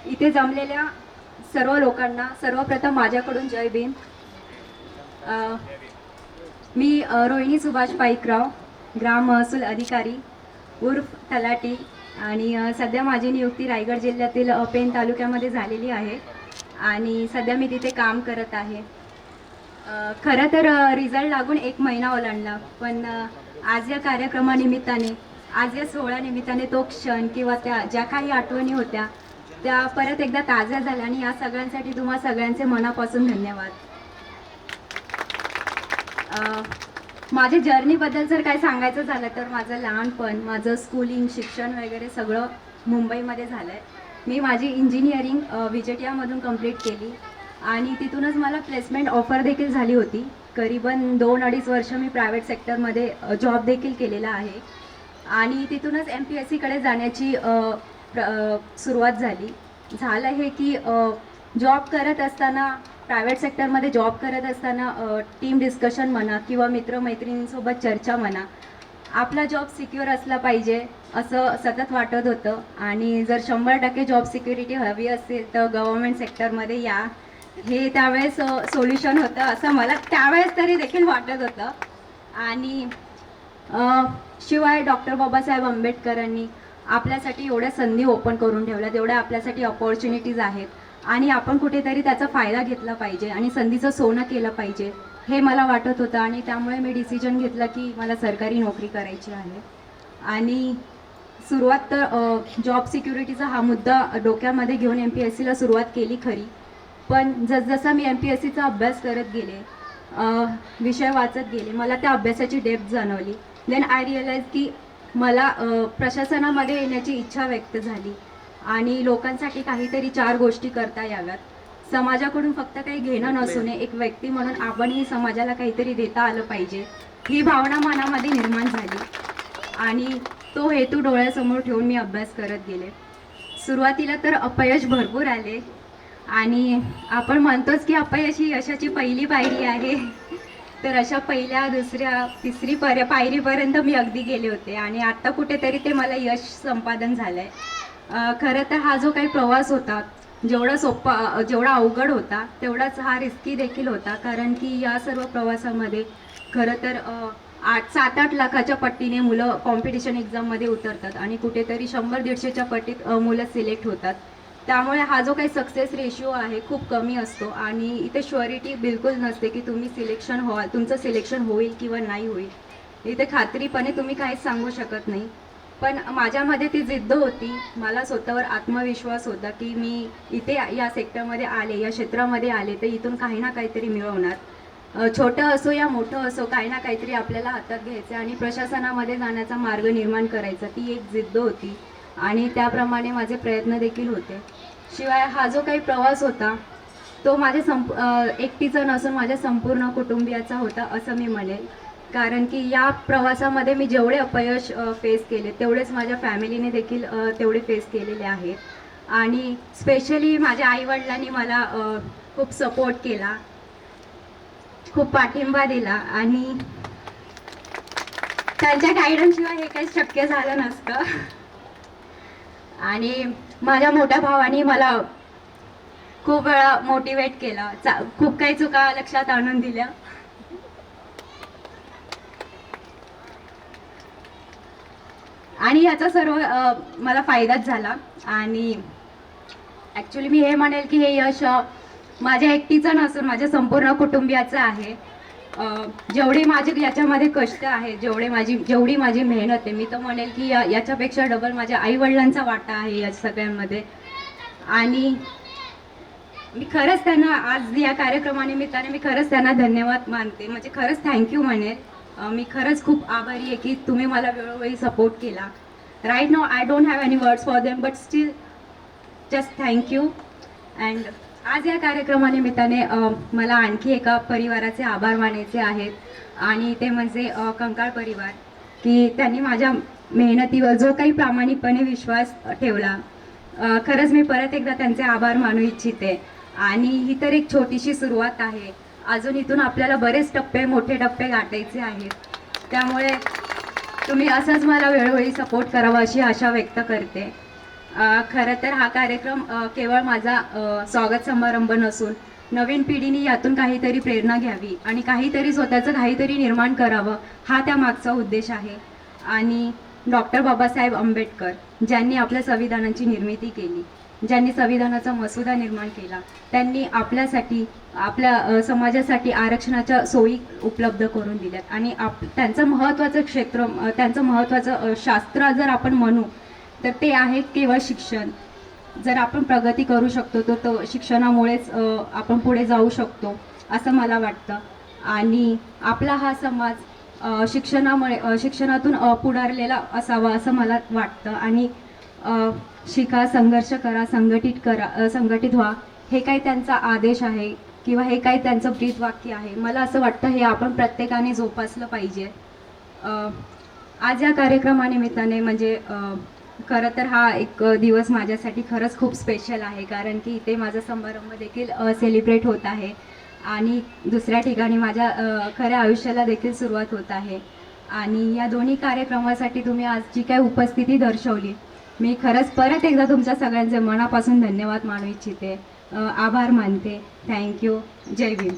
इथे जमलेल्या सर्व लोकांना सर्वप्रथम माझ्याकडून जय भीम. मी रोहिणी सुभाष पाईकराव, ग्राम महसूल अधिकारी उर्फ तलाठी, आणि सध्या माझी नियुक्ती रायगड जिल्ह्यातील पेण तालुक्यामध्ये झालेली आहे आणि सध्या मी तिथे काम करत आहे. खरं तर रिझल्ट लागून 1 महिना ओलांडला, पण आज या कार्यक्रमानिमित्ताने, आज या सोहळ्यानिमित्ताने तो क्षण किंवा त्या ज्या काही आठवणी होत्या त्या परत एकदा ताज्या झाल्या आणि या सगळ्यांसाठी तुम्हा सगळ्यांचे मनापासून धन्यवाद. माझ्या जर्नीबद्दल जर काय सांगायचं झालं तर माझं लहानपण, माझं स्कूलिंग, शिक्षण वगैरे सगळं मुंबईमध्ये झालं आहे. मी माझी इंजिनिअरिंग विजेटियामधून कंप्लीट केली आणि तिथूनच मला प्लेसमेंट ऑफर देखील झाली होती. करीबन 2-2.5 वर्ष मी प्रायव्हेट सेक्टरमध्ये जॉब देखील केलेला आहे आणि तिथूनच MPSCकडे जाण्याची सुरुवात झाली. झालं हे की जॉब करत असताना, प्रायव्हेट सेक्टरमध्ये जॉब करत असताना टीम डिस्कशन म्हणा किंवा मित्रमैत्रिणींसोबत चर्चा म्हणा, आपला जॉब सिक्युअर असला पाहिजे असं सतत वाटत होतं. आणि जर 100% जॉब सिक्युरिटी हवी असेल तर गव्हर्मेंट सेक्टरमध्ये या, हे त्यावेळेस सोल्युशन होतं असं मला त्यावेळेस तरी देखील वाटत होतं. आणि शिवाय डॉक्टर बाबासाहेब आंबेडकरांनी आपल्यासाठी एवढ्या संधी ओपन करून ठेवल्यात, एवढ्या आपल्यासाठी अपॉर्च्युनिटीज आहेत आणि आपण कुठेतरी त्याचा फायदा घेतला पाहिजे आणि संधीचं सोनं केलं पाहिजे हे मला वाटत होतं. आणि त्यामुळे मी डिसिजन घेतला की मला सरकारी नोकरी करायची आहे. आणि सुरुवात तर जॉब सिक्युरिटीचा हा मुद्दा डोक्यामध्ये घेऊन MPSCला सुरुवात केली खरी, पण जसजसा मी MPSCचा अभ्यास करत गेले, विषय वाचत गेले, मला त्या अभ्यासाची डेप्थ जाणवली. देन आय रिअलाइज की मला प्रशासनामध्ये येण्याची इच्छा व्यक्त झाली आणि लोकांसाठी काहीतरी 4 गोष्टी करता याव्यात. समाजाकडून फक्त काही घेणं नसून एक व्यक्ती म्हणून आपणही समाजाला काहीतरी देता आलं पाहिजे, ही भावना मनामध्ये निर्माण झाली आणि तो हेतू डोळ्यासमोर ठेवून मी अभ्यास करत गेले. सुरुवातीला तर अपयश भरपूर आले आणि आपण म्हणतोच की अपयश ही यशाची पहिली पायरी आहे. तर अशा पहिल्या, दुसऱ्या, तिसरी पायरीपर्यंत मी अगदी गेले होते आणि आत्ता कुठेतरी ते मला यश संपादन झालं आहे. खरं तर हा जो काही प्रवास होता, जेवढा सोपा, जेवढा अवघड होता तेवढाच हा रिस्की देखील होता. कारण की या सर्व प्रवासामध्ये खरं तर 7-8 लाखाच्या पट्टीने मुलं कॉम्पिटिशन एक्झाममध्ये उतरतात आणि कुठेतरी 100-150च्या पट्टीत मुलं सिलेक्ट होतात. त्यामुळे हा जो काही सक्सेस रेशिओ आहे खूप कमी असतो आणि इथे श्युअरिटी बिलकुल नसते की तुम्ही तुमचं सिलेक्शन होईल किंवा नाही होईल. इथे खात्रीपणे तुम्ही काहीच सांगू शकत नाही. पण माझ्यामध्ये ती जिद्द होती, मला स्वतःवर आत्मविश्वास होता की मी इथे या सेक्टरमध्ये आले, या क्षेत्रामध्ये आले तर इथून काही ना काहीतरी मिळवणार. छोटं असो या मोठं असो, काही ना काहीतरी आपल्याला हातात घ्यायचं आणि प्रशासनामध्ये जाण्याचा मार्ग निर्माण करायचा, ती एक जिद्द होती आणि त्याप्रमाणे माझे प्रयत्न देखील होते. शिवाय हा जो काही प्रवास होता तो माझ्या एकटीचा नसून माझ्या संपूर्ण कुटुंबियाचा होता असं मी म्हणेल. कारण की या प्रवासामध्ये मी जेवढे अपयश फेस केले तेवढेच माझ्या फॅमिलीने देखील तेवढे फेस केलेले आहेत. आणि स्पेशली माझ्या आईवडिलांनी मला खूप सपोर्ट केला, खूप पाठिंबा दिला आणि त्यांच्या गायडन्सशिवाय हे काही शक्य झालं नसतं. आणि माझ्या मोठ्या भावाने मला खूप वेळा मोटिवेट केलं, खूप काही चुका लक्षात आणून दिल्या. आणि याचा सर्व मला फायदाच झाला. आणि ॲक्च्युली मी हे म्हणेल की हे यश माझ्या एकटीचं नसून माझ्या संपूर्ण कुटुंबियाचं आहे. जेवढे माझे याच्यामध्ये कष्ट आहे, जेवढी माझी मेहनत आहे, मी तर म्हणेल की याच्यापेक्षा डबल माझ्या आईवडिलांचा वाटा आहे या सगळ्यांमध्ये. आणि मी खरंच त्यांना आज या कार्यक्रमानिमित्ताने मी खरंच त्यांना धन्यवाद मानते, म्हणजे खरंच थँक्यू म्हणेल. मी खरंच खूप आभारी आहे की तुम्ही मला वेळोवेळी सपोर्ट केला. Right now I don't have any words for them, but still just thank you. And आज या कार्यक्रमानिमित्ताने मला आणखी एका परिवाराचे आभार मानायचे आहेत आणि ते म्हणजे कंकाळ परिवार, की त्यांनी माझ्या मेहनतीवर जो काही प्रामाणिकपणे विश्वास ठेवला. खरंच मी परत एकदा त्यांचे आभार मानू इच्छिते. आणि ही तर एक छोटीशी सुरुवात आहे, अजून इथून आपल्याला बरेच मोठे टप्पे गाठायचे आहेत. त्यामुळे तुम्ही असंच मला वेळोवेळी सपोर्ट करावा अशी आशा व्यक्त करते. खरं तर हा कार्यक्रम केवळ माझा स्वागत समारंभ नसून नवीन पिढीने यातून काहीतरी प्रेरणा घ्यावी आणि काहीतरी स्वतःचं काहीतरी निर्माण करावं हा त्या मागचा उद्देश आहे. आणि डॉक्टर बाबासाहेब आंबेडकर ज्यांनी आपल्या संविधानाची निर्मिती केली, ज्यांनी संविधानाचा मसुदा निर्माण केला, त्यांनी आपल्यासाठी आपल्या समाजासाठी आरक्षणाच्या सोयी उपलब्ध करून दिल्यात. आणि त्यांचं महत्त्वाचं क्षेत्र, त्यांचं महत्त्वाचं शास्त्र जर आपण म्हणू तर ते आहे केवळ शिक्षण. जर आपण प्रगती करू शकतो तो शिक्षणामुळेच आपण पुढे जाऊ शकतो असं मला वाटतं. आणि आपला हा समाज शिक्षणातून पुढारलेला असावा असं मला वाटतं. आणि शिका, संघर्ष करा, संघटित व्हा, हे काही त्यांचा आदेश आहे किंवा हे काही त्यांचं ब्रीदवाक्य आहे. मला असं वाटतं हे आपण प्रत्येकाने जोपासलं पाहिजे. आज या कार्यक्रमानिमित्ताने म्हणजे खरं तर हा एक दिवस माझ्यासाठी खरंच खूप स्पेशल आहे, कारण की इथे माझा समारंभ देखील सेलिब्रेट होत आहे आणि दुसऱ्या ठिकाणी माझ्या खऱ्या आयुष्याला देखील सुरुवात होत आहे. आणि या दोन्ही कार्यक्रमासाठी तुम्ही आज जी काही उपस्थिती दर्शवली, मी खरंच परत एकदा तुमच्या सगळ्यांचे मनापासून धन्यवाद मानू इच्छिते, आभार मानते. थँक्यू. जय भीम.